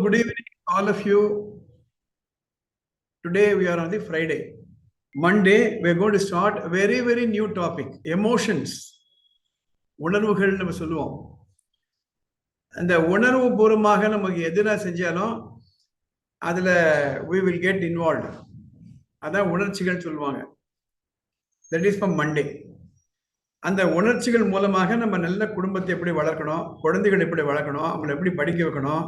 Good evening, all of you. Today we are on the Friday. Monday, we are going to start a very, very new topic, emotions. உணர்வுகள் நம்ம சொல்லுவோம். அந்த உணர்வு பூர்வமாக நமக்கு எதுனா செஞ்சாலும் அதில் we will get involved. அதான் உணர்ச்சிகள் சொல்லுவாங்க. That is from Monday. அந்த உணர்ச்சிகள் மூலமாக நம்ம நல்ல குடும்பத்தை எப்படி வளர்க்கணும், குழந்தைகள் எப்படி வளர்க்கணும், அவங்களை எப்படி படிக்க வைக்கணும்,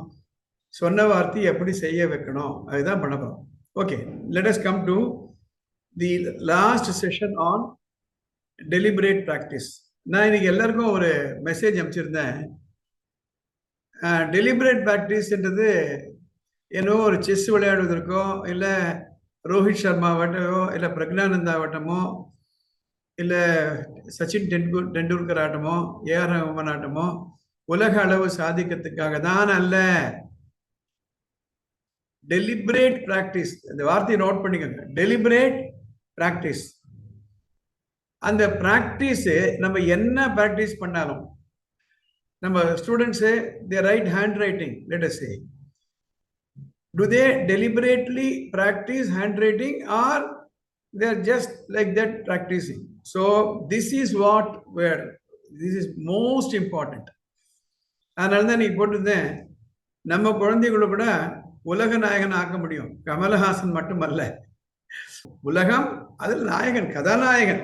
சொன்ன வார்த்தை எப்படி செய்ய வைக்கணும், அதுதான் பண்ண போகிறோம். Okay, let us come to the last session on deliberate practice. நான் இன்னைக்கு எல்லாருக்கும் ஒரு மெசேஜ் அனுப்பிச்சிருந்தேன். டெலிபரேட் ப்ராக்டிஸ்ன்றது ஏன்னோ ஒரு செஸ் விளையாடுவதற்கோ இல்லை ரோஹித் சர்மா ஆகட்டமோ இல்லை பிரக்னானந்தா ஆகட்டமோ இல்லை சச்சின் டெண்டுல்கர் ஆட்டமோ ஏஆர் ரஹ்மான் ஆட்டமோ உலக அளவு சாதிக்கிறதுக்காக தான் அல்ல. டெலிபரேட் ப்ராக்டிஸ், இந்த வார்த்தையை நோட் பண்ணிக்கோங்க. Deliberate practice. அந்த ப்ராக்டிஸு நம்ம என்ன ப்ராக்டிஸ் பண்ணாலும், நம்ம students they write handwriting, let us say, do they deliberately practice handwriting or they are just like that practicing? So this is this is most important. அதனால தான் நீ போட்டிருந்தேன், நம்ம குழந்தைகளை கூட உலக நாயகன் ஆக்க முடியும். கமலஹாசன் மட்டுமல்ல, உலகம் அதில் நாயகன், கதாநாயகன்.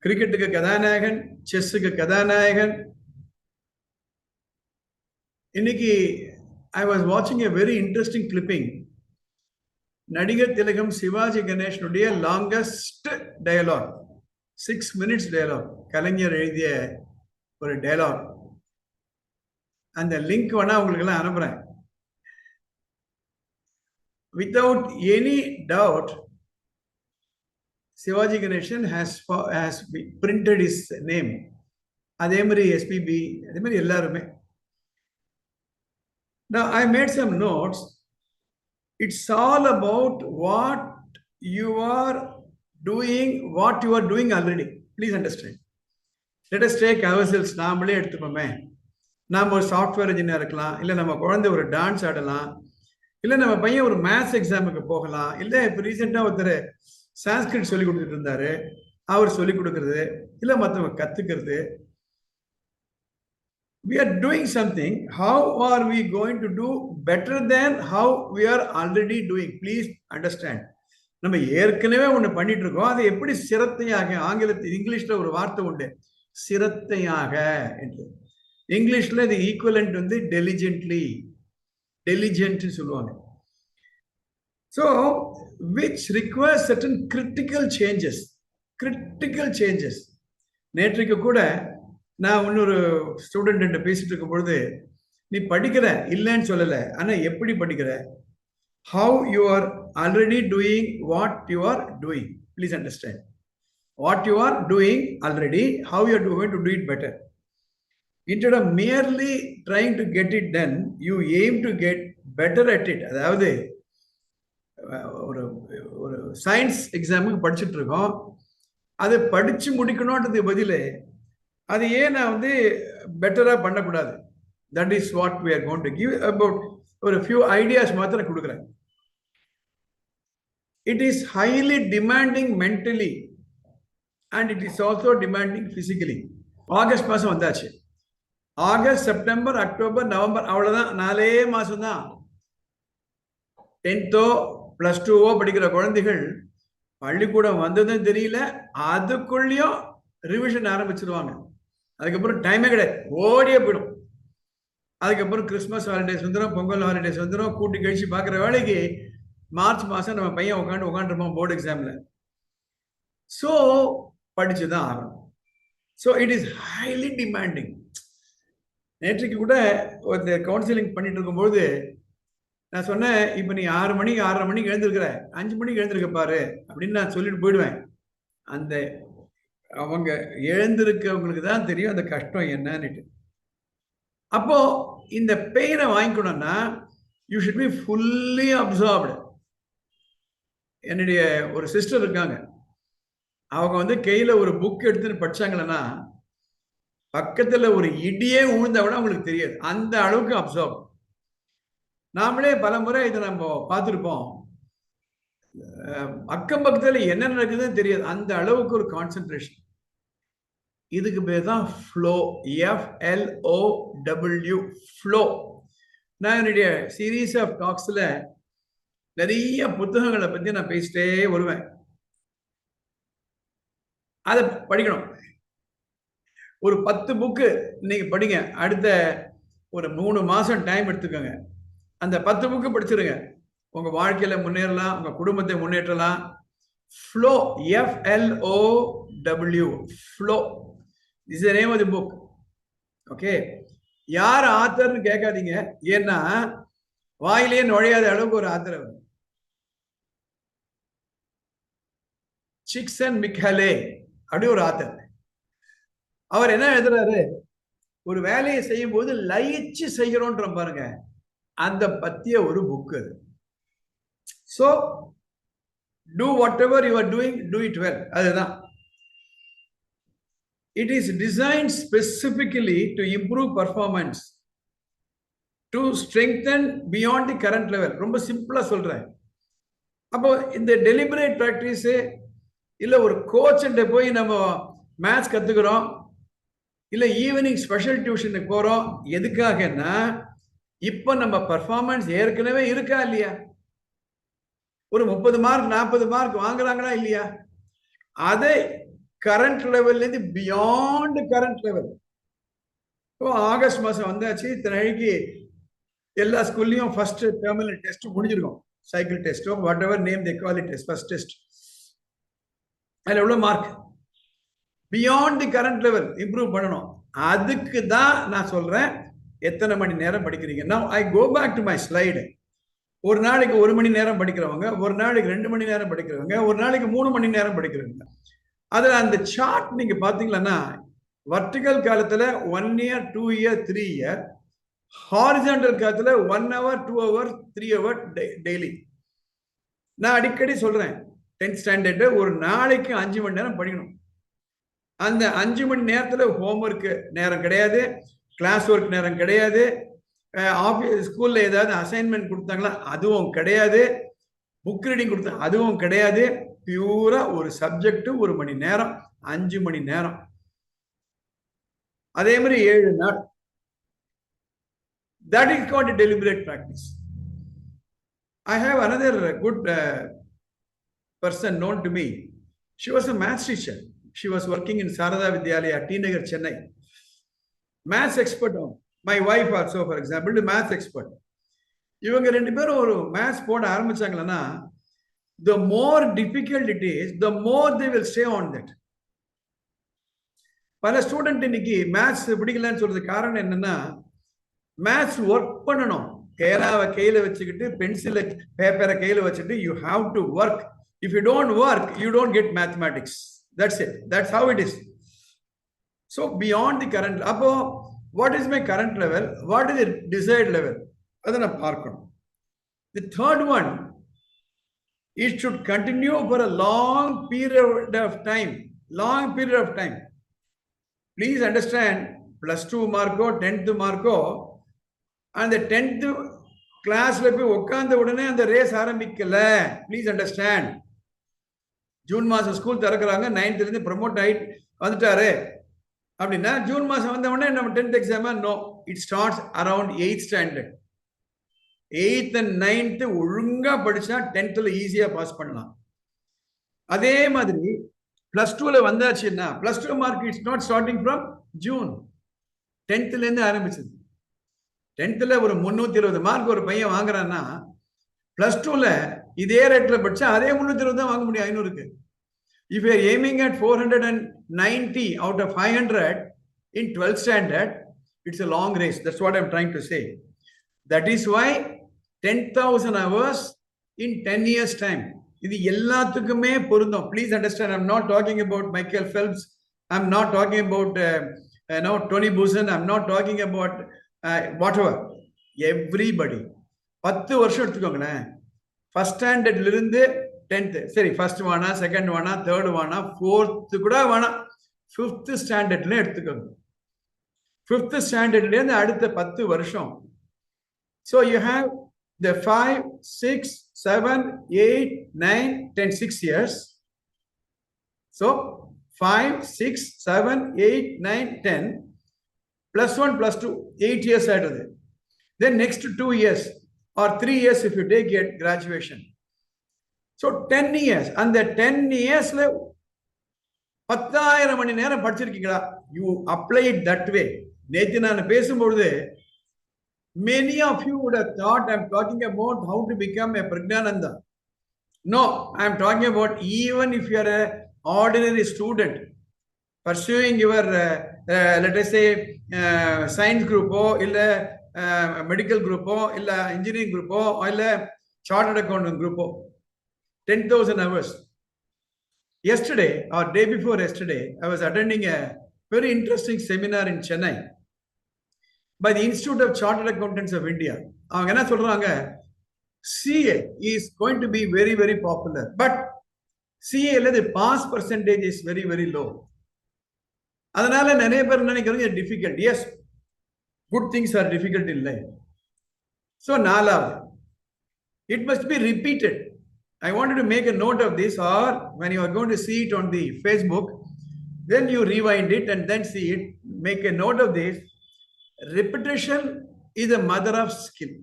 கிரிக்கெட்டுக்கு கதாநாயகன், செஸ்ஸுக்கு கதாநாயகன். இன்னைக்கு ஐ வாஸ் வாட்சிங் எ வெரி இன்ட்ரெஸ்டிங் கிளிப்பிங். நடிகர் திலகம் சிவாஜி கணேசனுடைய longest dialogue, 6 minutes dialogue, Kalaignar எழுதிய ஒரு டயலாக். அந்த லிங்க் வேணா உங்களுக்கு எல்லாம் அனுப்புறேன். Without any doubt, Shivaji Ganeshan has printed his name. அதே மாதிரி எஸ்பிபி, அதே மாதிரி எல்லாருமே. Now I made some notes. It's all about what you are doing already. Please understand. Let us take ourselves. நாமளே எடுத்துப்போமே. நாம் ஒரு சாஃப்ட்வேர் இன்ஜினியர் இருக்கலாம், இல்லை நம்ம குழந்தை ஒரு டான்ஸ் ஆடலாம், இல்லை நம்ம பையன் ஒரு மேத்ஸ் எக்ஸாமுக்கு போகலாம், இல்லை இப்போ ரீசெண்டாக ஒருத்தர் சான்ஸ்கிரிட் சொல்லி கொடுத்துட்டு இருந்தாரு, அவர் சொல்லிக் கொடுக்கறது, இல்லை மற்றவங்க கற்றுக்கிறது. We are doing something. How are we going to do better than how we are already doing? Please understand. நம்ம ஏற்கனவே ஒன்று பண்ணிட்டு இருக்கோம், அதை எப்படி சிரத்தையாக, ஆங்கிலத்தில் இங்கிலீஷில் ஒரு வார்த்தை உண்டு, சிரத்தையாக என்று. இங்கிலீஷில் இது ஈக்குவலண்ட் வந்து டெலிஜென்ட்லி, டெலிஜென்ட் சொல்லுவாங்க. So which requires certain critical changes. நேற்றைக்கு கூட நான் இன்னொரு ஸ்டூடெண்ட் பேசிட்டு இருக்கும் பொழுது, நீ படிக்கிற இல்லைன்னு சொல்லலை, ஆனால் எப்படி படிக்கிற, how you are already doing what you are doing. Please understand. What you are doing already, how you are going to do it better. Instead of merely trying to get it done, you aim to get better at it. அதாவது ஒரு science எக்ஸாமுக்கு படிச்சுட்டு இருக்கோம், அதை படித்து முடிக்கணுன்றது பதில் அது ஏன் நான் வந்து பெட்டராக பண்ணக்கூடாது. That is what we are going to give about ஒரு ஃபியூ ஐடியாஸ் மாத்திரம் கொடுக்குறேன். It is highly demanding mentally and it is also demanding physically. August மாதம் வந்தாச்சு. ஆகஸ்ட், செப்டம்பர், அக்டோபர், நவம்பர், அவ்வளோதான், 4 மாதம் தான். 10th +2 படிக்கிற குழந்தைகள் பள்ளிக்கூடம் வந்ததும் தெரியல, அதுக்குள்ளேயும் ரிவிஷன் ஆரம்பிச்சிருவாங்க. அதுக்கப்புறம் டைமே கிடையாது, ஓடியே போயிடும். அதுக்கப்புறம் கிறிஸ்மஸ் ஹாலிடேஸ் வந்துடும், பொங்கல் ஹாலிடேஸ் வந்துடும். கூட்டி கழிச்சு பார்க்குற வேலைக்கு மார்ச் மாதம் நம்ம பையன் உட்காந்துருப்போம் போர்டு எக்ஸாமில். ஸோ படித்து தான் ஆகணும். So it is highly demanding. நேற்றுக்கு கூட ஒரு கவுன்சிலிங் பண்ணிட்டு இருக்கும்போது நான் சொன்னேன், இப்போ நீ 6 மணிக்கு 6:30 மணிக்கு எழுந்திருக்கிற, 5 மணிக்கு எழுந்திருக்க பாரு அப்படின்னு நான் சொல்லிட்டு போயிடுவேன். அந்த அவங்க எழுந்திருக்கவங்களுக்கு தான் தெரியும் அந்த கஷ்டம் என்னன்னுட்டு. அப்போ இந்த பெயினை வாங்கிக்கணும்னா you should be fully absorbed. என்னுடைய ஒரு சிஸ்டர் இருக்காங்க, அவங்க வந்து கையில் ஒரு புக் எடுத்துன்னு படிச்சாங்களன்னா பக்கத்தில் ஒரு இடியே விழுந்தா கூட அவங்களுக்கு தெரியாது, அந்த அளவுக்கு அப்சார்ப். நாமளே பல முறை இதை நம்ம பார்த்துருப்போம். அக்கம் பக்கத்துல என்ன நடக்குதுன்னு தெரியாது, அந்த அளவுக்கு ஒரு கான்சென்ட்ரேஷன். இதுக்கு பேர் தான் ஃப்ளோ. FLOW, flow. நான் என்னுடைய சீரீஸ் ஆஃப் டாக்ஸ்ல நிறைய புத்தகங்களை பத்தி நான் பேசிட்டே வருவேன். அதை படிக்கணும். ஒரு 10 புக்கு நீங்க படிங்க. அடுத்த ஒரு 3 மாசம் டைம் எடுத்துக்கோங்க. அந்த 10 புக்கு படிச்சிருங்க. உங்க வாழ்க்கையில முன்னேறலாம், உங்க குடும்பத்தை முன்னேற்றலாம். Flow, FLOW, flow. This is the name of the book. Okay, யார் ஆத்தர்னு கேட்காதீங்க, ஏன்னா வாயிலே நுழையாத அளவுக்கு ஒரு ஆத்தர் அவர். சிக்சன்மிக்காலே அப்படி ஒரு ஆத்தர். அவர் என்ன எழுதுறாரு, ஒரு வேலையை செய்யும் போது லயிச்சு செய்கிறோன்ற பாருங்க, அந்த பத்திய ஒரு புக் அது. So do whatever you are doing, do it well. அதுதான். It is designed specifically to improve performance, to strengthen beyond the current level. ரொம்ப சிம்பிளா சொல்றேன். அப்போ இந்த டெலிபரேட் பிராக்டிஸ் இல்ல ஒரு கோச்கிட்ட போய் நம்ம மேத்ஸ் கத்துக்கிறோம், இல்ல ஈவினிங் ஸ்பெஷல் டியூஷனுக்கு போறோம். எதுக்காகன்னா, இப்ப நம்ம பர்ஃபார்மன்ஸ் ஏற்கனவே இருக்கா இல்லையா? ஒரு 30 மார்க் 40 மார்க் வாங்குறாங்களா இல்லையா? அதை கரண்ட் லெவல்ல இருந்து பியாண்ட் கரண்ட் லெவல். இப்போ ஆகஸ்ட் மாசம் வந்தாச்சு. இத்தனைக்கு எல்லா ஸ்கூல்லையும் ஃபர்ஸ்ட் டெர்மினல் டெஸ்ட் முடிஞ்சிருக்கும். சைக்கிள் டெஸ்டோ whatever name they call it, first test. அதுல எவ்வளவு mark? Beyond the current level improve பண்ணணும். அதுக்கு தான் நான் சொல்றேன், எத்தனை மணி நேரம் படிக்கிறீங்க. Now I go back to my slide. ஒரு நாளைக்கு 1 மணி நேரம் படிக்கிறவங்க, ஒரு நாளைக்கு 2 மணி நேரம் படிக்கிறவங்க, ஒரு நாளைக்கு 3 மணி நேரம் படிக்கிறவங்க. அதுல அந்த சார்ட் நீங்க பாத்தீங்கன்னா, வர்டிகல் காலத்துல 1 இயர் 2 இயர் 3 இயர், ஹாரிசான்டல் காலத்துல 1 hour 2 hour 3 hour டெய்லி. நான் அடிக்கடி சொல்றேன், 10th ஸ்டாண்டர்ட் ஒரு நாளைக்கு 5 மணி நேரம் படிக்கணும். அந்த 5 மணி நேரத்துல ஹோம்ஒர்க் நேரம் கிடையாது, கிளாஸ் ஒர்க் நேரம் கிடையாது, ஆஃபீஸ் ஸ்கூல்ல ஏதாவது அசைன்மெண்ட் கொடுத்தாங்களா அதுவும் கிடையாது, புக் ரீடிங் கொடுத்தாங்க அதுவும் கிடையாது. பியூரா ஒரு சப்ஜெக்ட் 1 மணி நேரம், 5 மணி நேரம். அதே மாதிரி 7 நாள். That is called a deliberate practice. I have another good person known to me. She was a maths teacher. She was working in Sarada Vidyalaya, T Nagar, Chennai. Maths expert. My wife also, for example, maths expert. இவங்க 2 பேரும் ஒரு maths போட ஆரம்பிச்சாங்கன்னா, the more difficult it is, the more they will stay on that. பல student இன்னைக்கு maths பிடிக்கலன்னு சொல்றது காரணம் என்னன்னா, மேத்ஸ் ஒர்க் பண்ணணும். பேனாவை கையில வச்சுக்கிட்டு, பென்சிலை பேப்பரை கையில வச்சுட்டு, you have to work. If you don't work, you don't get mathematics. That's it. That's how it is. So beyond the current, அப்போ what is my current level? What is the desired level? அதை நான் பார்க்கணும். The third one, it should continue for a long period of time. Long period of time. Please understand, +2 Marco 10th Marco, அந்த 10th கிளாஸ்ல போய் உட்கார்ந்த உடனே அந்த race ஆரம்பிக்கல. Please understand. ஜூன் மாசம் ஸ்கூல் திறக்கிறாங்க, 9th இருந்து ப்ரமோட் ஆயிட்டு வந்துட்டாரு அப்படின்னா, ஜூன் மாசம் வந்த உடனே நம்ம 10th எக்ஸாமா? No, it starts around 8th standard. 8th and 9th ஒழுங்கா படிச்சா 10thல ஈஸியா பாஸ் பண்ணலாம். அதே மாதிரி +2ல வந்தாச்சுன்னா, +2 mark it's not starting from June, 10thல இருந்து ஆரம்பிச்சது. 10thல ஒரு 320 மார்க் ஒரு பையன் வாங்குறான்னா, +2ல இதே ரேட்ல படிச்சா அதே 320 தான் வாங்க முடியும் 500க்கு. If you are aiming at 490 out of 500 in 12th standard, it's a long race. That's what I'm trying to say. That is why 10,000 hours in 10 years time. இது எல்லாத்துக்குமே பொருந்தும். Please understand, I'm not talking about Michael Phelps. I'm not talking about Tony Buzan. I'm not talking about whatever. Everybody. 10 வருஷம் எடுத்துக்கோங்களேன். First ஸ்டாண்டர்ட்ல இருந்து 10th, சரி, first வேணா, second வேணா, தேர்ட் வேணா, 4th கூட வேணா, 5th ஸ்டாண்டர்ட்ல எடுத்துக்கோங்க. 5th ஸ்டாண்டர்ட்ல இருந்து அடுத்த 10 வருஷம். So you have the 5, 6, 7, 8, 9, 10, 6 years. So 5, 6, 7, 8, 9, 10, plus 1, plus 2, 8 years out of it. Then next 2 years or 3 years if you take it, graduation. So 10 years. And the 10 years, 10,000 மணி நேரம் படிச்சிருக்கீங்களா? You apply it that way. நேத்து நான் பேசும்பொழுது many of you would have thought I'm talking about how to become a Prajnananda. No, I'm talking about even if you are an ordinary student pursuing your, let us say, science group or medical group or engineering group or chartered accountant group, 10,000 hours. Yesterday or day before yesterday, I was attending a very interesting seminar in Chennai by the Institute of Chartered Accountants of India. அவங்க என்ன சொல்றாங்க, CA is going to be very, very popular. But CA the pass percentage is very, very low. அதனால நிறைய பேர் நினைக்கிறாங்க difficult. Yes, good things are difficult in life. So நாலாவது, it must be repeated. I wanted to make a note of this, or when you are going to see it on the Facebook, then you rewind it and then see it. Make a note of this. Repetition is the mother of skill.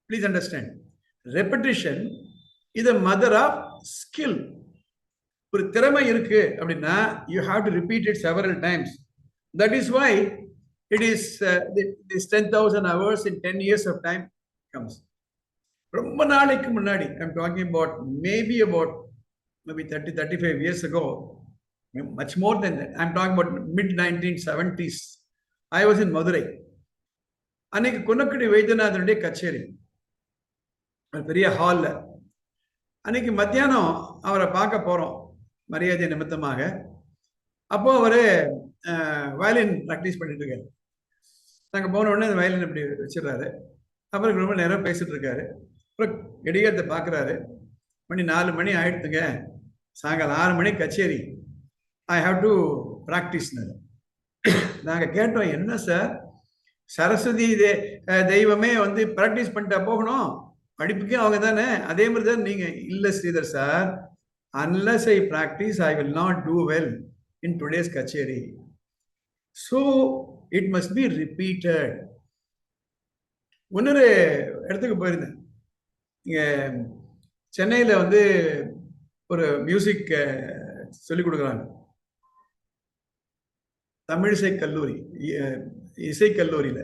Please understand. Repetition is the mother of skill. ஒரு திறமை இருக்கு அப்படின்னா you have to repeat it several times. That is why it is this 10,000 hours in 10 years of time comes. ரொம்ப நாளைக்கு முன்னாடி, I'm talking about maybe 30, 35 years ago, much more than that. I'm talking about mid-1970s. I was in Madurai. அன்னைக்கு குன்னக்குடி வைத்தியநாதனுடைய கச்சேரி பெரிய ஹால்ல. அன்னைக்கு மத்தியானம் அவரை பார்க்க போறோம் மரியாதை நிமித்தமாக. அப்போ அவரு வயலின் ப்ராக்டிஸ் பண்ணிட்டு இருக்காரு. நாங்க போன உடனே அந்த வயலின் இப்படி வச்சிடறாரு. அப்புறம் ரொம்ப நேரம் பேசிட்டு இருக்காரு. அப்புறம் இடையத்தை பார்க்குறாரு. மணி 4 மணி ஆயிடுத்துங்க, சாயங்காலம் 6 மணி கச்சேரி, ஐ ஹாவ் டு ப்ராக்டிஸ்னாரு. நாங்கள் கேட்டோம், என்ன சார் சரஸ்வதி தெய்வமே வந்து ப்ராக்டிஸ் பண்ணிட்டா போகணும், படிப்புக்கே அவங்க தானே, அதே மாதிரி தான் நீங்கள். இல்லை Sridhar sir, unless I practice, I will not do well in today's kacheri. So it must be repeated. இன்னொரு இடத்துக்கு போயிருந்தேன். இங்கே சென்னையில் வந்து ஒரு மியூசிக் சொல்லிக் கொடுக்குறாங்க. தமிழிசை கல்லூரி, இசைக்கல்லூரியில்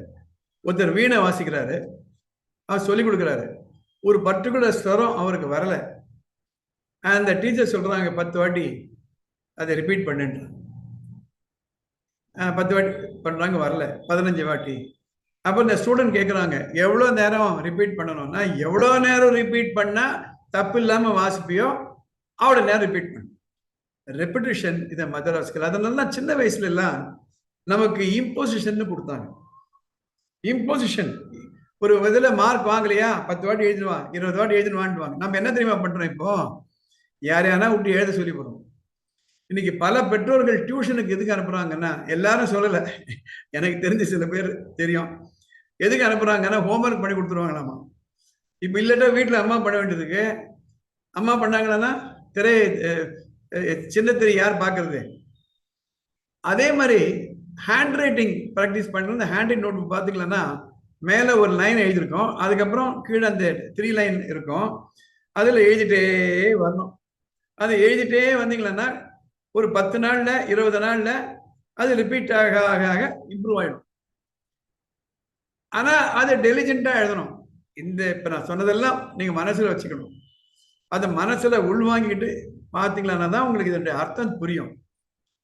ஒருத்தர் வீணை வாசிக்கிறாரு. அவர் சொல்லிக் கொடுக்குறாரு. ஒரு பர்டிகுலர் ஸ்வரம் அவருக்கு வரலை. அந்த டீச்சர் சொல்றாங்க 10 வாட்டி அதை ரிப்பீட் பண்ணுன்றாங்க. 10 வாட்டி பண்றாங்க, வரல. 15 வாட்டி. அப்போ இந்த ஸ்டூடெண்ட் கேட்குறாங்க, எவ்வளோ நேரம் ரிப்பீட் பண்ணணும்னா, எவ்வளோ நேரம் ரிப்பீட் பண்ணா தப்பு இல்லாம வாசிப்பியோ அவ்வளோ நேரம் ரிப்பீட் பண்ணு. ரெப்பிட்டிஷன் இதை மதர் ஆஃப் ஸ்கில். அதனால தான் சின்ன வயசுல எல்லாம் நமக்கு இம்போசிஷன் கொடுத்தாங்க. இம்போசிஷன், ஒரு இதில் மார்க் வாங்கலையா 10 வாட்டி எழுதிடுவான், 20 வாட்டி எழுதிடுவான்ட்டுவாங்க. நம்ம என்ன தெரியுமா பண்றோம், இப்போ யாரையானா விட்டு எழுத சொல்லி போறோம். இன்னைக்கு பல பெற்றோர்கள் டியூஷனுக்கு எதுக்கு அனுப்புறாங்கன்னா, எல்லாரும் சொல்லலை, எனக்கு தெரிஞ்ச சில பேர் தெரியும், எதுக்கு அனுப்புறாங்கன்னா ஹோம்ஒர்க் பண்ணி கொடுத்துருவாங்களாமா. இப்போ இல்லட்டா வீட்டில் அம்மா பண்ண வேண்டியதுக்கு, அம்மா பண்ணாங்கன்னா சின்ன திரை யார் பார்க்கறது. அதே மாதிரி ஹேண்ட் ரைட்டிங் ப்ராக்டிஸ் பண்ணுறது. இந்த ஹேண்ட் ரைட் நோட் புக் பார்த்துக்கலன்னா மேலே ஒரு லைன் எழுதியிருக்கோம், அதுக்கப்புறம் கீழே அந்த 3 லைன் இருக்கும், அதில் எழுதிட்டே வரணும். அது எழுதிட்டே வந்தீங்களன்னா ஒரு 10 நாள்ல 20 நாள்ல அது ரிப்பீட் ஆக ஆக ஆக இம்ப்ரூவ் ஆயிடும். ஆனா அது டெலிஜென்ட்டா எழுதணும். இந்த இப்ப நான் சொன்னதெல்லாம் நீங்க மனசுல வச்சுக்கணும். அதை மனசுல உள்வாங்கிட்டு பார்த்தீங்களா தான் உங்களுக்கு இதனுடைய அர்த்தம் புரியும்.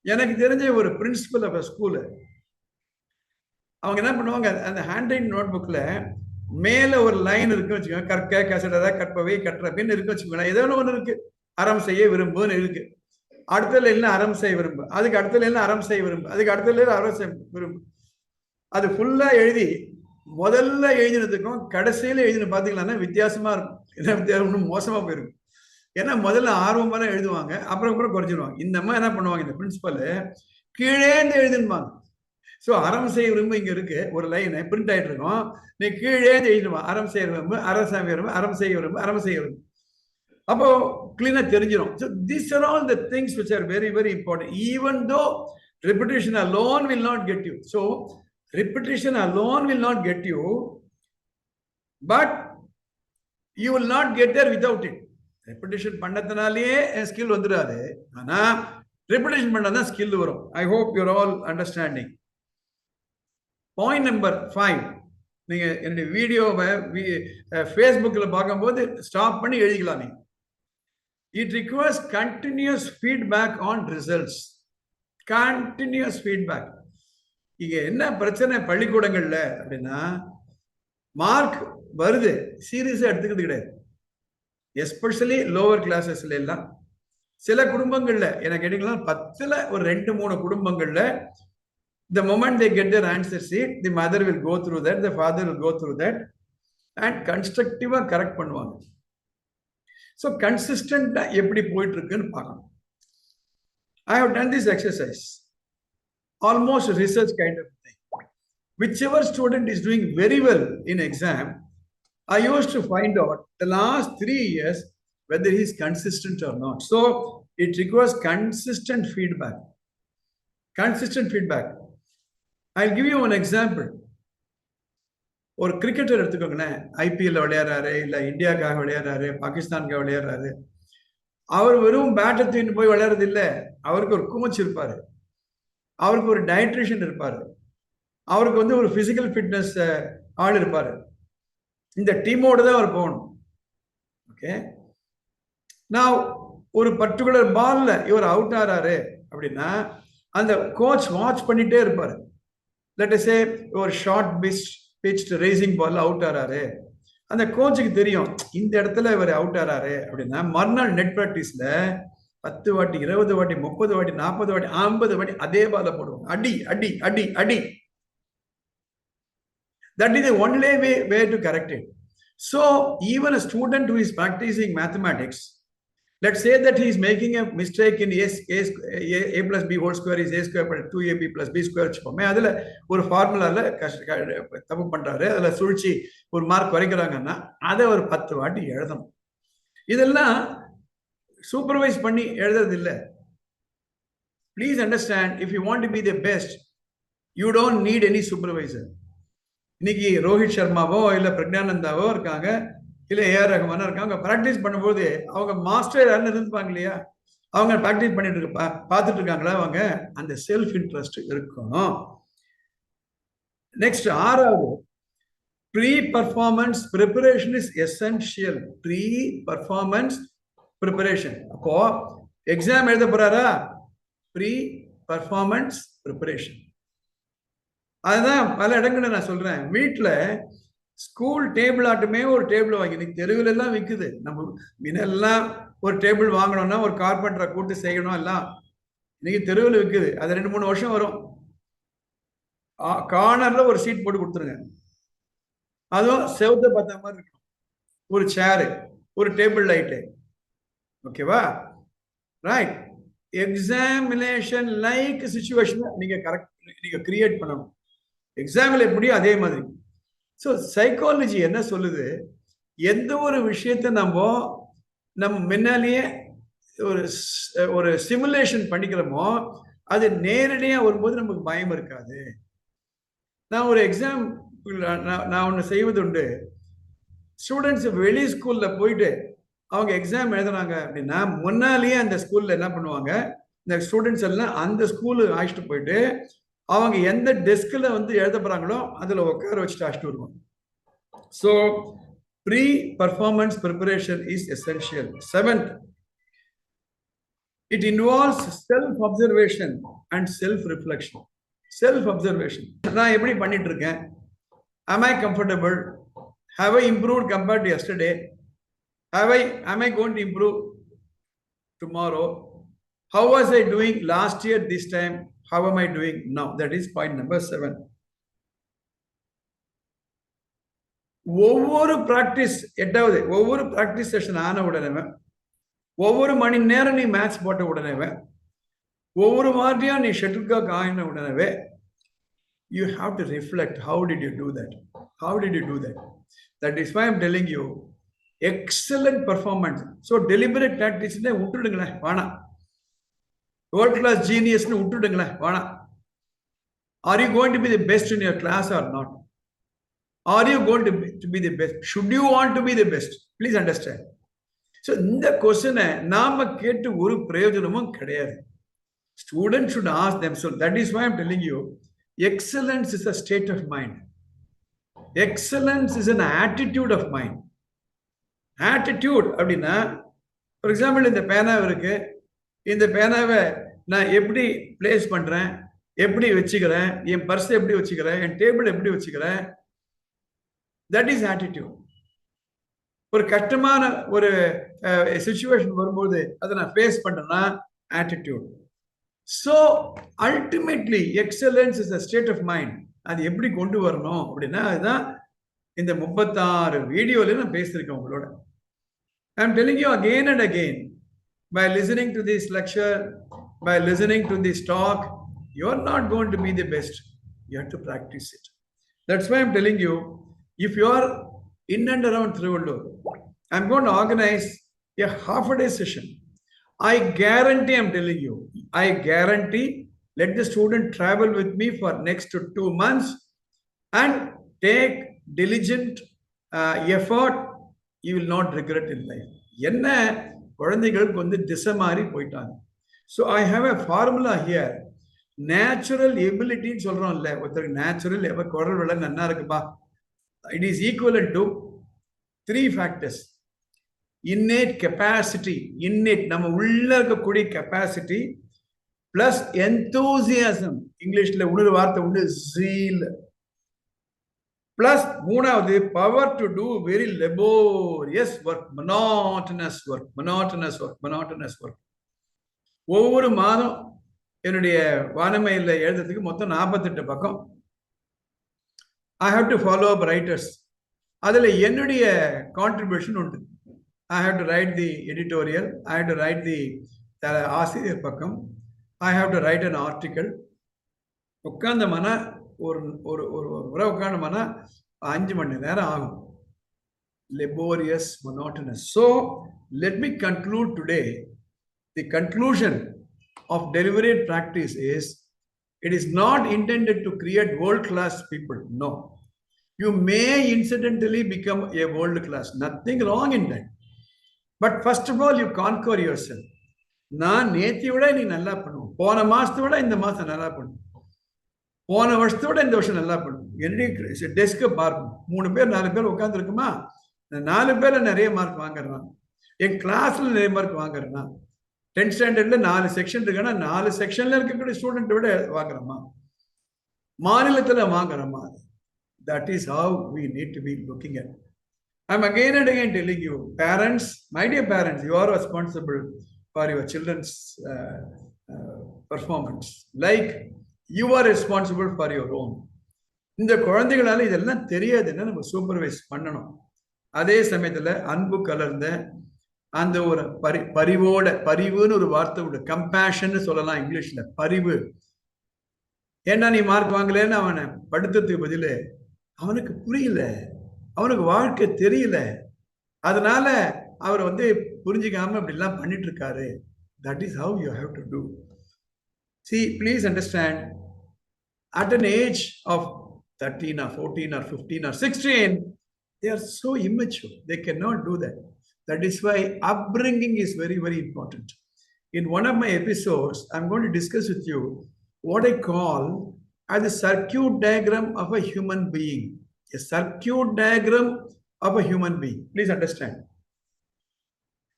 எனக்கு தெரிஞ்ச ஒரு பிரின்சிபல் ஆஃப் ஸ்கூலு, அவங்க என்ன பண்ணுவாங்க, அந்த ஹேண்ட் ரைட்டிங் நோட் புக்ல மேல ஒரு லைன் இருக்கு வச்சுக்கோங்க, கற்க கசடத கற்பவை கற்றபின்னு இருக்கு வச்சுக்கோங்களேன். ஏதோ ஒன்று இருக்கு, அறம் செய்ய விரும்புன்னு இருக்கு. அடுத்ததுல இல்லை அறம் செய்ய விரும்பு, அதுக்கு அடுத்ததுல இல்லை அறம் செய்ய விரும்பு, அதுக்கு அடுத்ததுல அறம் செய்ய விரும்பு. அது ஃபுல்லா எழுதி முதல்ல எழுதினதுக்கும் கடைசியில எழுதின பாத்தீங்கன்னா வித்தியாசமா இருக்கும். என்ன வித்தியாசம், மோசமா போயிருக்கும். ஏன்னா முதல்ல ஆர்வமா எழுதுவாங்க, அப்புறம் கூட குறைச்சிடுவாங்க. இந்த மாதிரி என்ன பண்ணுவாங்க இந்த பிரின்சிபல், கீழே எழுதுன்பாங்க. ஸோ அறம் செய்ய விரும்பு இங்க இருக்கு ஒரு லைன் பிரிண்ட் ஆயிட்டு இருக்கும். நீ கீழே எழுதிடுவான் அறம் செய்ய விரும்பு அரசாங்க விரும்பு அறம் செய்ய விரும்பு அறம் செய்ய விரும்பு. அப்போ கிளீனா தெரிஞ்சிடும். So these are all the things which are very very important. Even though repetition alone will not get you. So repetition alone will not get you, but you will not get there without it. Repetition பண்ணதுனாலேயே skill வந்துடாது. ஆனா repetition பண்ணாதான் skill வரும். I hope you're all understanding. Point number 5. நீங்க என்னுடைய வீடியோவை ஃபேஸ்புக்ல பார்க்கும்போது ஸ்டாப் பண்ணி எழுதிக்கலாம் நீங்க. It requires continuous feedback on results. Continuous feedback. இங்க என்ன பிரச்சனை பள்ளிக்கூடங்கள்ல அப்படின்னா, மார்க் வருது சீரியஸா எடுத்துக்கிறது கிடையாது. எஸ்பெஷலி லோவர் கிளாஸஸ்ல எல்லாம். சில குடும்பங்கள்ல எனக்கு கேட்டீங்கன்னா 10ல ஒரு 2-3 குடும்பங்கள்ல the moment they get their answer sheet, the mother will go through that, the father will go through that and constructive correct பண்ணுவாங்க. So consistent எப்படி போயிட்டு இருக்குன்னு பார்க்கணும். I have done this exercise, almost research kind of thing. Whichever student is doing very well in exam, I used to find out the last 3 years whether he is consistent or not. So it requires consistent feedback. Consistent feedback. I'll give you an example. ஒரு cricketer எடுத்துக்கோங்களேன், IPL விளையாடுறாரு, இல்லை இந்தியாவுக்காக விளையாடுறாரு, பாகிஸ்தானுக்காக விளையாடுறாரு. அவர் வெறும் பேட்டை தூக்கிட்டு போய் விளையாடுறது இல்லை. அவருக்கு ஒரு கோச் இருப்பாரு, அவருக்கு ஒரு டயட்ரிஷியன் இருப்பாரு, அவருக்கு வந்து ஒரு பிசிக்கல் ஃபிட்னஸ் ஆள் இருப்பாரு. இந்த டீமோடு தான் அவர் போகணும். ஓகே, நான் ஒரு பர்டிகுலர் பால்ல இவர் அவுட் ஆறாரு அப்படின்னா அந்த கோச் வாட்ச் பண்ணிட்டே இருப்பாரு. லெட் அஸ் சே ஒரு ஷார்ட் பிட்ச் ரேசிங் பால்ல அவுட் ஆறாரு, அந்த கோச்சுக்கு தெரியும் இந்த இடத்துல இவர் அவுட் ஆறாரு அப்படின்னா மறுநாள் நெட் பிராக்டிஸ்ல 10 வாட்டி 20 வாட்டி 30 வாட்டி 40 வாட்டி 50 வாட்டி அதே பால போடுவோம். அடி அடி அடி அடி. That is the only way to correct it. So even a student who is practicing mathematics, let's say that he is making a mistake in a plus b whole square is a square plus 2ab plus b square வச்சுப்போமே, அதுல ஒரு ஃபார்முலால தப்பு பண்றாரு, அதுல சுழிச்சு ஒரு mark குறைக்கிறாங்கன்னா அதை ஒரு 10 வாட்டி எழுதணும். இதெல்லாம் சூப்பர்வைஸ் பண்ணி எழுதுறது இல்லை. Please understand, if you want to be the best, you don't need any supervisor. இன்னைக்கு ரோஹித் சர்மாவோ இல்ல பிரக்ஞானந்தாவோ இருக்காங்க, இல்ல ஏஆர் ரஹ்மானோ இருக்காங்க, பிராக்டிஸ் பண்ணும்போது அவங்க மாஸ்டர் யாருன்னு இருப்பாங்க இல்லையா, அவங்க பிராக்டிஸ் பண்ணிட்டு பார்த்துட்டு இருக்காங்களா, அவங்க அந்த செல்ஃப் இன்ட்ரெஸ்ட் இருக்கும். நெக்ஸ்ட் 6வது, pre performance preparation is essential. Pre performance preparation. அப்போ எக்ஸாம் எழுத போறாரா, ப்ரீ பர்ஃபார்மன்ஸ் ப்ரிப்பரேஷன். அதுதான் பல இடங்கள்ல நான் சொல்றேன். வீட்டுல ஸ்கூல் டேபிள் ஆட்டுமே ஒரு டேபிள் வாங்கி, இன்னைக்கு தெருவில் எல்லாம் விற்குது. நம்ம முன்னெல்லாம் ஒரு டேபிள் வாங்கணும்னா ஒரு கார்பெண்டரை கூட்டு செய்யணும், எல்லாம் இன்னைக்கு தெருவில் விற்குது. அது 2-3 வருஷம் வரும். கார்னர்ல ஒரு சீட் போட்டு கொடுத்துருங்க, அதுவும் செவத்தை பார்த்த மாதிரி இருக்கும். ஒரு சேரு, ஒரு டேபிள் லைட்டு. ஓகேவா? ரைட். எக்ஸாமினேஷன் லைக் சிச்சுவேஷன் நீங்க கரெக்ட் நீங்க கிரியேட் பண்ணணும். எக்ஸாம்பிள் எப்படியோ அதே மாதிரி. ஸோ சைக்காலஜி என்ன சொல்லுது, எந்த ஒரு விஷயத்த நம்ம முன்னாலேயே ஒரு சிமுலேஷன் பண்ணிக்கிறோமோ அது நேரடியா வரும்போது நமக்கு பயம் இருக்காது. நான் ஒரு எக்ஸாம் நான் ஒன்று செய்வது உண்டு. ஸ்டூடெண்ட்ஸ் வெளி ஸ்கூல்ல போயிட்டு அவங்க எக்ஸாம் எழுதுனாங்க அப்படின்னா முன்னாலேயே அந்த ஸ்கூல்ல என்ன பண்ணுவாங்க, இந்த ஸ்டூடெண்ட்ஸ் எல்லாம் அந்த ஸ்கூலுக்கு அழைச்சிட்டு போயிட்டு அவங்க எந்த டெஸ்க்ல வந்து எழுத போறாங்களோ அதுல உட்கார வச்சுட்டு அழைச்சிட்டு வருவாங்க. So pre performance preparation is essential. 7th, it involves self observation and self reflection. Self observation. நான் எப்படி பண்ணிட்டு இருக்கேன், am I comfortable, have I improved compared to yesterday, am I going to improve tomorrow, how was I doing last year this time, how am I doing now? That is point number 7. ஒவ்வொரு practice 8வது ஒவ்வொரு practice session ஆன உடனே, ஒவ்வொரு மணி நேரம் நீ match போட்ட உடனே, ஒவ்வொரு வாட்டியும் நீ ஷட்டில் காக் ஆயின உடனே you have to reflect. How did you do that? How did you do that? That is why I'm telling you, excellent performance. So deliberate tactics, world class genius, are you going to be the best in your class or not? Are you going to be the best? Should you want to be the best? Please understand. So இந்த கொஸ்டினை நாம கேட்டு ஒரு பிரயோஜனமும் கிடையாது. Students should ask themselves. That is why I'm telling you, excellence is a state of mind. Excellence is an attitude of mind. Attitude அப்படின்னா, for example, இந்த பேனாவை இருக்கு, இந்த பேனாவை நான் எப்படி பிளேஸ் பண்றேன், எப்படி வச்சுக்கிறேன், என் பர்ஸ் எப்படி வச்சுக்கிறேன், என் டேபிள் எப்படி வச்சுக்கிறேன், that is attitude. ஒரு கஷ்டமான ஒரு சிச்சுவேஷன் வரும்போது அதை நான் ஃபேஸ் பண்றேன்னா attitude. So ultimately excellence is a state of mind. அது எப்படி கொண்டு வரணும் அப்படின்னா அதுதான் இந்த 36 வீடியோல நான் பேசியிருக்கேன் உங்களோட. I am telling you again and again, by listening to this lecture, by listening to this talk, you are not going to be the best. You have to practice it. That's why I'm telling you, if you are in and around Trivandrum, I'm going to organize a half-a-day session. I guarantee, I'm telling you, I guarantee, let the student travel with me for next 2 months and take diligent effort. You will not regret in life. என்ன குழந்தைகளுக்கு வந்து திசை மாறி போயிட்டாங்க. So I have a formula here. Natural ability சொல்றோம்ல, ஒருத்தருக்கு natural எப்ப குரல் வள நன்னா இருக்குப்பா. It is equivalent to 3 factors. Innate capacity, innate நம்ம உள்ள இருக்கக்கூடிய capacity plus enthusiasm. இங்கிலீஷ்ல இன்னொரு வார்த்தை உண்டு, zeal. Plus மூணாவது power to do very laborious work, monotonous work. ஒவ்வொரு மாதம் என்னுடைய வானமையில் எழுதுறதுக்கு மொத்தம் 48 பக்கம். I have to follow up writers. அதில் என்னுடைய கான்ட்ரிபியூஷன் உண்டு. I have to write the editorial. I have to write the ஆசிரியர் பக்கம். I have to write an article. உட்கார்ந்தமான ஒரு முறை உட்கார்ந்தமான 5 மணி நேரம் ஆகும். Laborious, monotonous. So let me conclude today. The conclusion of deliberate practice is, it is not intended to create world-class people. No. You may incidentally become a world-class. Nothing wrong in that. But first of all, you conquer yourself. நான் நேத்தி விட நீ நல்லா பண்ணுவோம், போன மாசத்தை விட இந்த மாசம் நல்லா பண்ணும், போன வருஷத்தோட இந்த வருஷம் நல்லா பண்ணும். என்னுடைய டெஸ்கை பார்ப்போம், 3 பேர் 4 பேர் உட்கார்ந்து இருக்குமா, 4 பேர்ல நிறைய மார்க் வாங்குறான். என் கிளாஸ்ல நிறைய மார்க் வாங்குறேன்னா, 10th ஸ்டாண்டர்ட்ல 4 செக்ஷன் இருக்குன்னா 4 செக்ஷன்ல இருக்கக்கூடிய ஸ்டூடெண்ட் விட வாங்குறோமா, மாநிலத்துல வாங்குறோமா. That is how we need to be looking at. I'm again and again telling you, parents, my dear parents, you are responsible for your children's performance. Like you are responsible for your own. இந்த குழந்தைகளால இதெல்லாம் தெரியாதுன்னா நம்ம supervise பண்ணணும். அதே சமயத்துல அன்பு கலர்ந்த அந்த ஒரு பரிவுன்னு ஒரு வார்த்தை உண்டு, கம்பேஷன் சொல்லலாம் இங்கிலீஷ்ல, பரிவு. ஏன்னா நீ மார்க் வாங்கலன்னு அவனை படுத்துறதுக்கு பதில் அவனுக்கு புரியல, அவனுக்கு வாழ்க்கை தெரியல, அதனால அவர் வந்து புரிஞ்சுக்காம அப்படிலாம் பண்ணிட்டு இருக்காரு. That is how you have to do. See, please understand, at an age of 13 or 14 or 15 or 16, they are so immature. They cannot do that. That is why upbringing is very, very important. In one of my episodes, I'm going to discuss with you what I call as a circuit diagram of a human being. A circuit diagram of a human being. Please understand.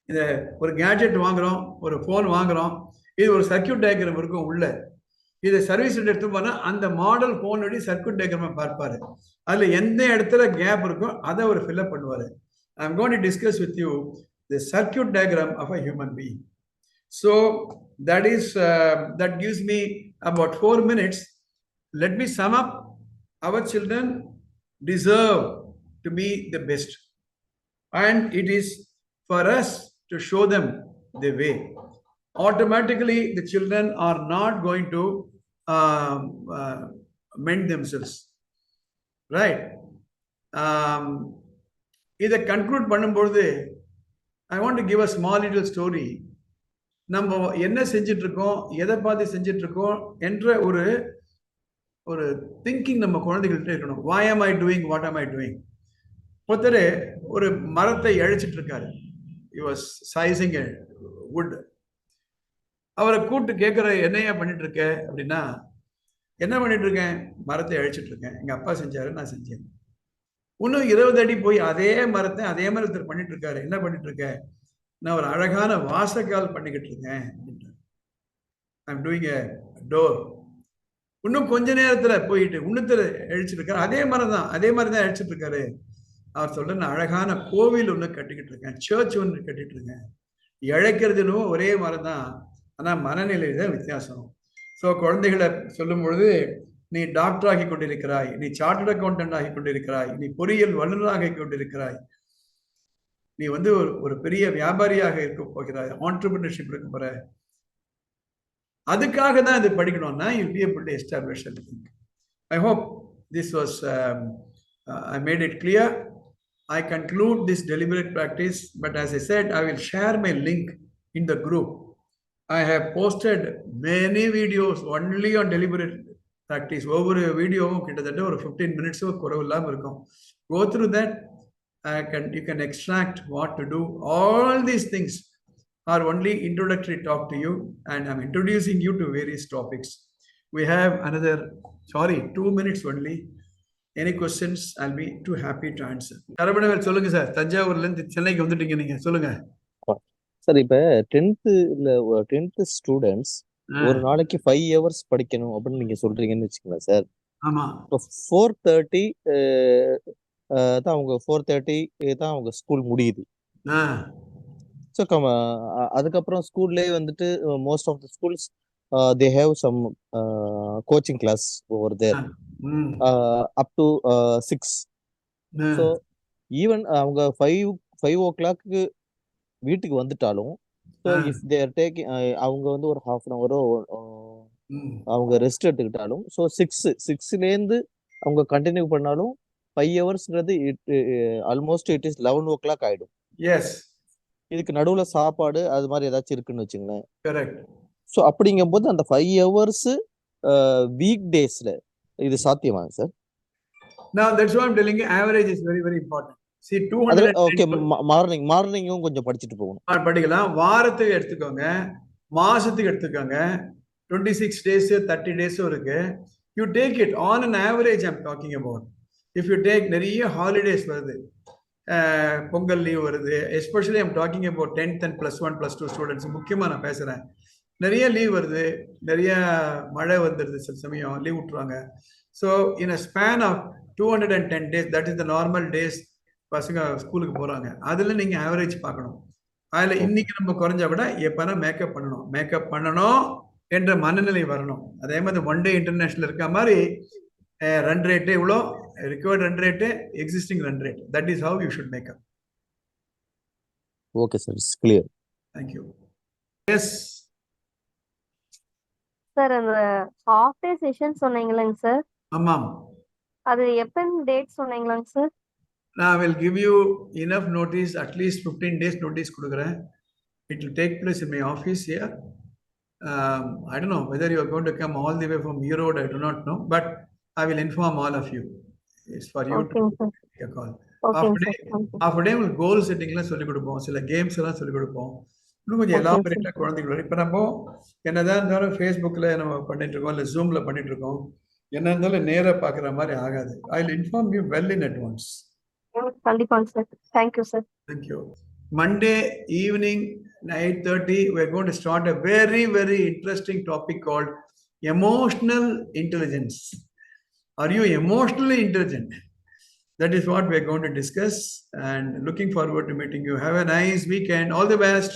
இந்த ஒரு gadget வாங்குறோம், ஒரு phone வாங்குறோம், இது ஒரு circuit diagram இருக்கும் உள்ள. இதை சர்வீஸ் எடுத்து போனா அந்த மாடல் போனுடைய சர்க்கியூட் டயக்ராம் பார்ப்பாரு. அதுல எந்த இடத்துல கேப் இருக்கோ அதை அவர் ஃபில்அப் பண்ணுவாரு. I am going to discuss with you the circuit diagram of a human being. So that is that gives me about 4 minutes. Let me sum up. Our children deserve to be the best, and it is for us to show them the way. Automatically the children are not going to mend themselves. Right? இதை conclude பண்ணும்பொழுது I want to give a small little story. நம்ம என்ன செஞ்சிட்டு இருக்கோம், எதை பார்த்து செஞ்சிட்டு இருக்கோம் என்ற ஒரு திங்கிங் நம்ம குழந்தைகள்கிட்ட இருக்கணும். why am I doing what am I doing? ஒருத்தர் ஒரு மரத்தை அழிச்சிட்டு இருக்காரு. he was sizing a wood. அவரை கூப்பிட்டு கேட்கிற, என்னையா பண்ணிட்டு இருக்க அப்படின்னா, என்ன பண்ணிட்டு இருக்கேன், மரத்தை அழிச்சிட்டு இருக்கேன், எங்க அப்பா செஞ்சாரு, நான் செஞ்சேன். இன்னும் 20 அடி போய் அதே மரத்தை அதே மாதிரி ஒருத்தர் பண்ணிட்டு இருக்காரு, என்ன பண்ணிட்டு இருக்க, நான் ஒரு அழகான வாசக்கால் பண்ணிக்கிட்டு இருக்கேன். I'm doing a door. இன்னும் கொஞ்ச நேரத்துல போயிட்டு இன்னொருத்தர் அழிச்சிட்டு இருக்காரு, அதே மாதிரி தான் அழிச்சிட்டு இருக்காரு. அவர் சொல்ற, நான் அழகான கோவில் ஒண்ணு கட்டிக்கிட்டு இருக்கேன், சர்ச் ஒன்று கட்டிட்டு இருக்கேன். இழைக்கிறதுன்னு ஒரே மரம் தான், ஆனா மனநிலை தான் வித்தியாசம். ஸோ குழந்தைகளை சொல்லும் பொழுது, நீ டாக்டர் ஆகி கொண்டிருக்கிறாய், நீ சார்ட்டர்ட் அக்கௌண்டன்ட் ஆகி கொண்டிருக்கிறாய், நீ பொறியியல் வல்லுநராக கொண்டிருக்கிறாய், நீ ஒரு பெரிய வியாபாரியாக இருக்க போகிறாய், ஆண்டர்பிரினர்ஷிப் இருக்க போற. அதுக்காக தான் இது படிக்கணும்னா you'll be able to establish everything. I hope this was I made it clear. I conclude this deliberate practice, but as I said, I will share my link in the group. I have posted many videos only on deliberate practice. ஒவ்வொரு வீடியோவும் கிட்டத்தட்ட ஒரு 15 minutes குறைவில்லாம இருக்கும். Go through that. You can extract what to do. All these things are only introductory talk to you, and I'm introducing you to various topics. We have another 2 minutes only. Any questions? I'll be too happy to answer. Karabanavel சொல்லுங்க sir, தஞ்சாவூர்ல இருந்து சென்னைக்கு வந்துட்டீங்க, நீங்க சொல்லுங்க sir. இப்ப 10th students ஒரு நாளைக்கு 5 hours படிக்கணும் அப்படின்னு நீங்க சொல்றீங்கன்னு வச்சுக்கோங்களேன் சார். ஆமா. இப்போ 4:30 தான் அவங்க 4:30 தான் அவங்க ஸ்கூல் முடியுது. ஸோ அதுக்கப்புறம் ஸ்கூல்லே வந்துட்டு most of the schools they have some coaching class over there up to 6. So even அவங்க 5 o'clock வீட்டுக்கு வந்துட்டாலும், ஸோ இஃப் தேர் டேக்கிங் அவங்க ஒரு half an hour அவங்க ரெஸ்ட் எடுத்துக்கிட்டாலும், ஸோ 6லேருந்து அவங்க கண்டினியூ பண்ணாலும் 5 hours-ங்கிறது ஆல்மோஸ்ட் இட் இஸ் 11 o'clock ஆயிடும். எஸ். இதுக்கு நடுவுல சாப்பாடு அது மாதிரி ஏதாச்சும் இருக்குன்னு வச்சுங்களேன். கரெக்ட். ஸோ அப்படிங்கும்போது அந்த 5 hours வீக் டேஸ்ல இது சாத்தியமாங்க sir? Now that's what I'm telling you, average is very very important. See, 200 okay, மார்னிங்கும் கொஞ்சம் படிச்சுட்டு போகணும். படிக்கலாம். வாரத்துக்கு எடுத்துக்கோங்க, மாசத்துக்கு எடுத்துக்கோங்க, 26 days 30 days இருக்கு. You take it on an average. I'm talking about if you take நிறைய ஹாலிடேஸ் வருது, பொங்கல் லீவ் வருது, especially I'm talking about 10th and +1 +2 students முக்கியமாக நான் பேசுகிறேன். நிறைய லீவ் வருது, நிறைய மழை வந்துடுது, சில சமயம் லீவ் விட்டுருவாங்க. So in a span of 210 days, that is the normal days பசங்க ஸ்கூலுக்கு போகிறாங்க. அதில் நீங்கள் ஆவரேஜ் பார்க்கணும். அதில் இன்னைக்கு நம்ம குறைஞ்சா கூட எப்போனா மேக்கப் பண்ணணும் என்ற மனநிலை வரணும். அதே மாதிரி 1 day இன்டர்நேஷனல் இருக்க மாதிரி ரன் ரேட்டு இவ்வளோ, required run rate, existing run rate. That is how you should make up. Okay, sir. It's clear. Thank you. Yes. Sir, and the half day session சொன்னீங்களாங்க sir? ஆமாம். அது எப்பன் date சொன்னீங்களாங்க sir? Now I will give you enough notice, at least 15 days notice கொடுக்குறேன். It will take place in my office here. I don't know whether you are going to come all the way from Erode, I do not know, but I will inform all of you. It's for you to take a call. After day goal setting-லாம் சொல்லி கொடுப்போம், சில games எல்லாம் சொல்லி கொடுப்போம். இன்னும் கொஞ்சம் எலாபரேட்டா குழந்தைகளோட. இப்போ நம்ம என்னதான் இருந்தாலும் ஃபேஸ்புக்கில் நம்ம பண்ணிட்டு இருக்கோம், இல்லை ஜூம்ல பண்ணிட்டு இருக்கோம், என்ன இருந்தாலும் நேராக பார்க்குற மாதிரி ஆகாது. I will inform you well in advance. கண்டிப்பாங்க sir. Thank you sir. Thank you. Monday evening 8:30 we are going to start a very very interesting topic called emotional intelligence. Are you emotionally intelligent? That is what we are going to discuss, and looking forward to meeting you. Have a nice weekend. All the best.